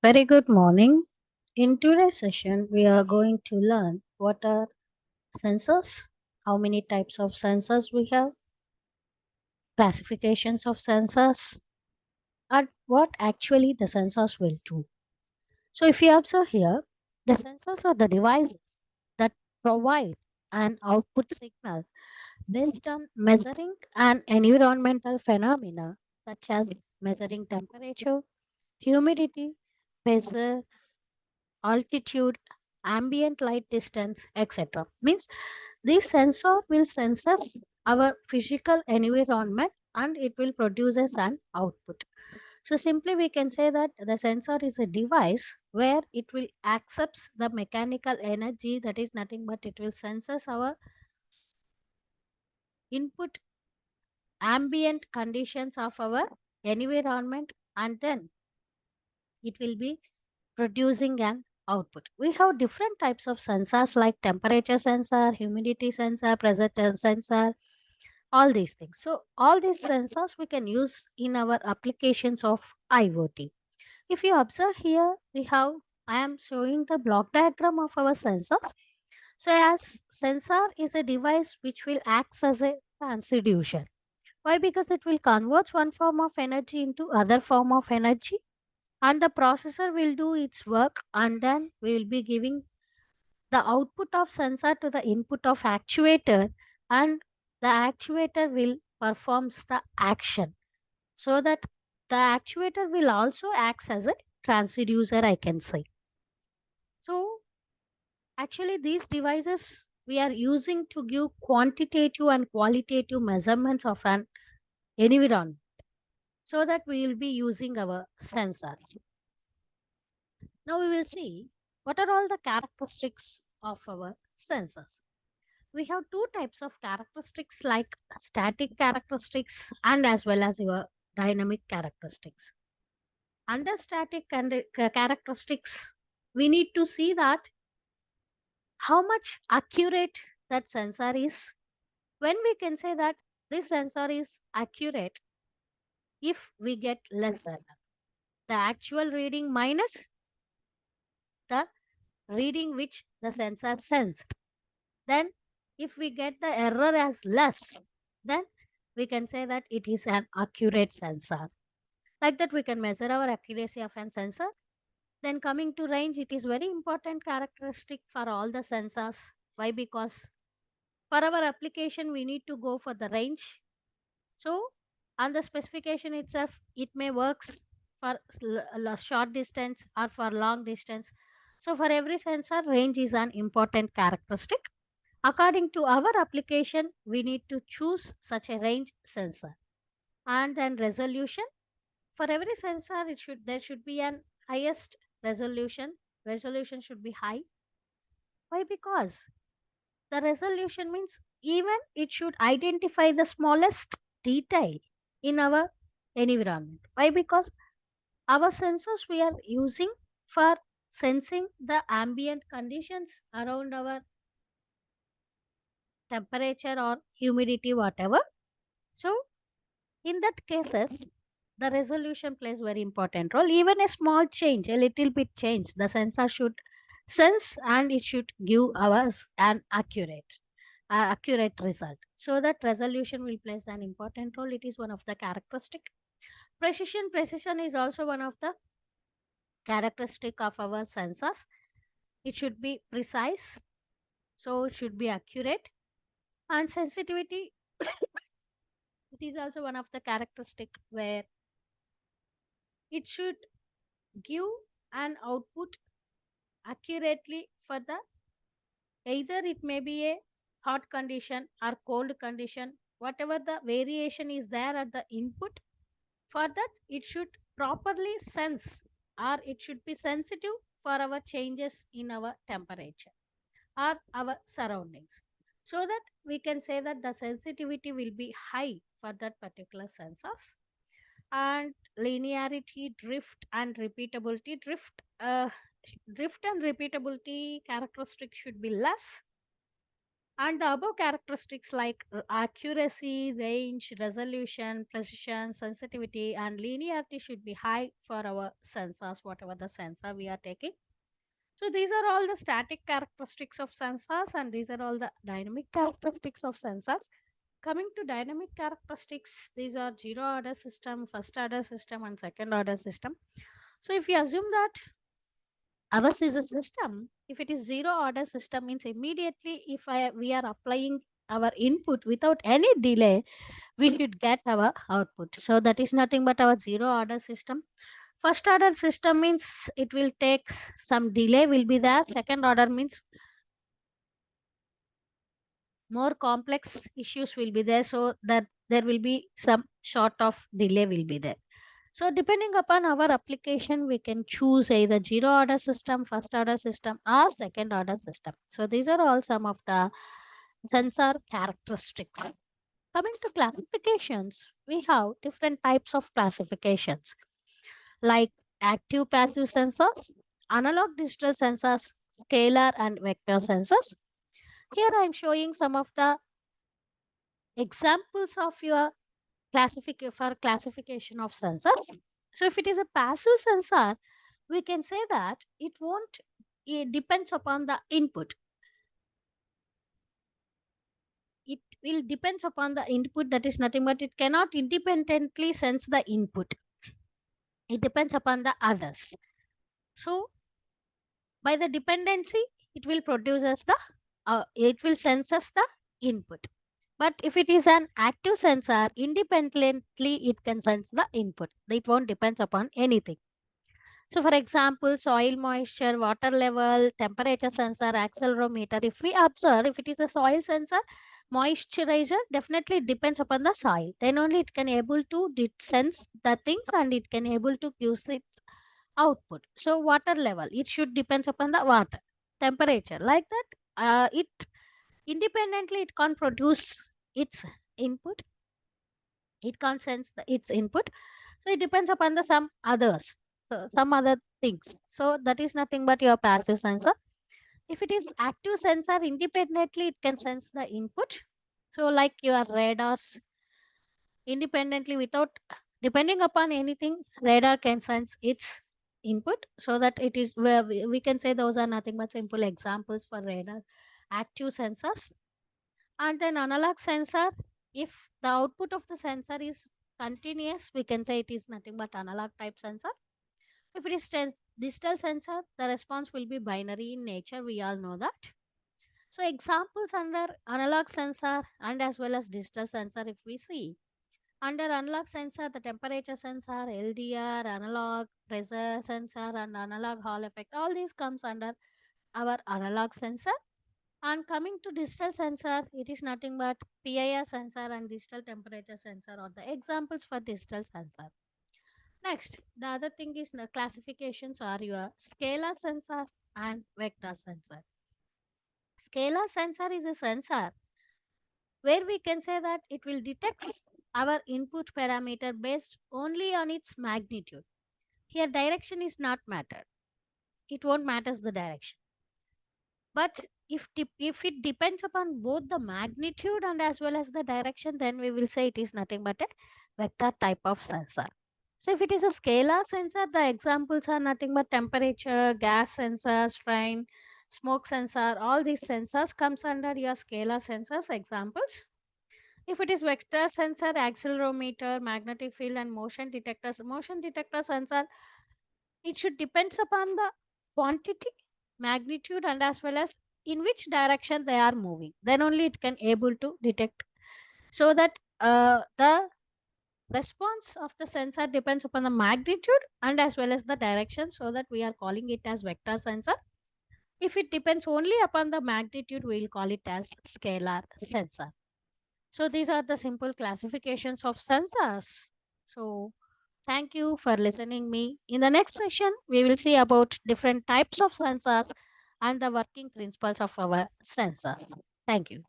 Very good morning. In today's session, we are going to learn what are sensors, how many types of sensors we have, classifications of sensors, and what actually the sensors will do. So, if you observe here, the sensors are the devices that provide an output signal based on measuring an environmental phenomena such as measuring temperature, humidity, pressure, altitude, ambient light distance, etc. Means this sensor will sense our physical environment and it will produce us an output. So simply we can say that the sensor is a device where it will accepts the mechanical energy, that is nothing but it will senses our input ambient conditions of our environment, and then it will be producing an output. We have different types of sensors like temperature sensor, humidity sensor, pressure sensor, all these things. So all these sensors we can use in our applications of IoT. If you observe here, I am showing the block diagram of our sensors. So as sensor is a device which will act as a transducer. Why? Because it will convert one form of energy into other form of energy, and the processor will do its work, and then we will be giving the output of sensor to the input of actuator, and the actuator will performs the action, so that the actuator will also acts as a transducer, I can say. So actually these devices we are using to give quantitative and qualitative measurements of an environment, so that we will be using our sensors. Now we will see what are all the characteristics of our sensors. We have two types of characteristics like static characteristics and as well as your dynamic characteristics. Under static characteristics, we need to see that how much accurate that sensor is. When we can say that this sensor is accurate if we get less than the actual reading minus the reading which the sensor sensed. Then if we get the error as less, then we can say that it is an accurate sensor. Like that we can measure our accuracy of an sensor. Then coming to range, it is very important characteristic for all the sensors. Why? Because for our application we need to go for the range. So on the specification itself, it may works for short distance or for long distance. So for every sensor, range is an important characteristic. According to our application, we need to choose such a range sensor. And then resolution. For every sensor, there should be an highest resolution. Resolution should be high. Why? Because the resolution means even it should identify the smallest detail in our environment. Why? Because our sensors we are using for sensing the ambient conditions around our temperature or humidity, whatever. So in that cases, the resolution plays very important role. Even a small change, a little bit change, the sensor should sense and it should give us an accurate result. So that resolution will plays an important role. It is one of the characteristic. Precision is also one of the characteristic of our sensors. It should be precise, so it should be accurate, and sensitivity. It is also one of the characteristic where it should give an output accurately for the either it may be a hot condition or cold condition, whatever the variation is there at the input. For that it should properly sense, or it should be sensitive for our changes in our temperature or our surroundings, so that we can say that the sensitivity will be high for that particular sensors. And linearity, drift and repeatability. Drift and repeatability characteristics should be less, And the above characteristics like accuracy, range, resolution, precision, sensitivity, and linearity should be high for our sensors, whatever the sensor we are taking. So these are all the static characteristics of sensors, and these are all the dynamic characteristics of sensors. Coming to dynamic characteristics, these are zero order system, first order system, and second order system. So if you assume that ours is a system, if it is zero order system means immediately if we are applying our input without any delay, we should get our output. So that is nothing but our zero order system. First order system means it will take some delay will be there. Second order means more complex issues will be there, so that there will be some sort of delay will be there. So depending upon our application, we can choose either zero order system, first order system, or second order system. So these are all some of the sensor characteristics. Coming to classifications, we have different types of classifications like active passive sensors, analog digital sensors, scalar and vector sensors. Here I am showing some of the examples of your classification of sensors. So if it is a passive sensor, we can say that it depends upon the input. It will depends upon the input, that is nothing but it cannot independently sense the input. It depends upon the others. So by the dependency, it will produce us the it will sense us the input. But if it is an active sensor, independently it can sense the input. It won't depend upon anything. So for example, soil moisture, water level, temperature sensor, accelerometer. If we observe, if it is a soil sensor, moisturizer definitely depends upon the soil. Then only it can able to sense the things and it can able to use its output. So water level, it should depends upon the water. Temperature, like that, it independently it can't produce its input. It can't sense its input. So it depends upon the some others, so some other things. So that is nothing but your passive sensor. If it is active sensor, independently it can sense the input. So like your radars, independently without depending upon anything, radar can sense its input. So that it is where we can say those are nothing but simple examples for radar active sensors. And then analog sensor, if the output of the sensor is continuous, we can say it is nothing but analog type sensor. If it is digital sensor, the response will be binary in nature. We all know that. So examples under analog sensor and as well as digital sensor, if we see, under analog sensor, the temperature sensor, LDR, analog pressure sensor, and analog Hall effect, all these comes under our analog sensor. And coming to digital sensor, it is nothing but PIR sensor and digital temperature sensor are the examples for digital sensor. Next, the other thing is the classifications are your scalar sensor and vector sensor. Scalar sensor is a sensor where we can say that it will detect our input parameter based only on its magnitude. Here direction is not matter. It won't matters the direction. But if it depends upon both the magnitude and as well as the direction, then we will say it is nothing but a vector type of sensor. So if it is a scalar sensor, the examples are nothing but temperature, gas sensor, strain, smoke sensor. All these sensors comes under your scalar sensors examples. If it is vector sensor, accelerometer, magnetic field, and motion detectors. Motion detector sensor, it should depends upon the quantity, magnitude, and as well as in which direction they are moving. Then only it can able to detect. So that the response of the sensor depends upon the magnitude and as well as the direction. So that we are calling it as vector sensor. If it depends only upon the magnitude, we will call it as scalar sensor. So these are the simple classifications of sensors. So thank you for listening me. In the next session, we will see about different types of sensors and the working principles of our sensors. Thank you.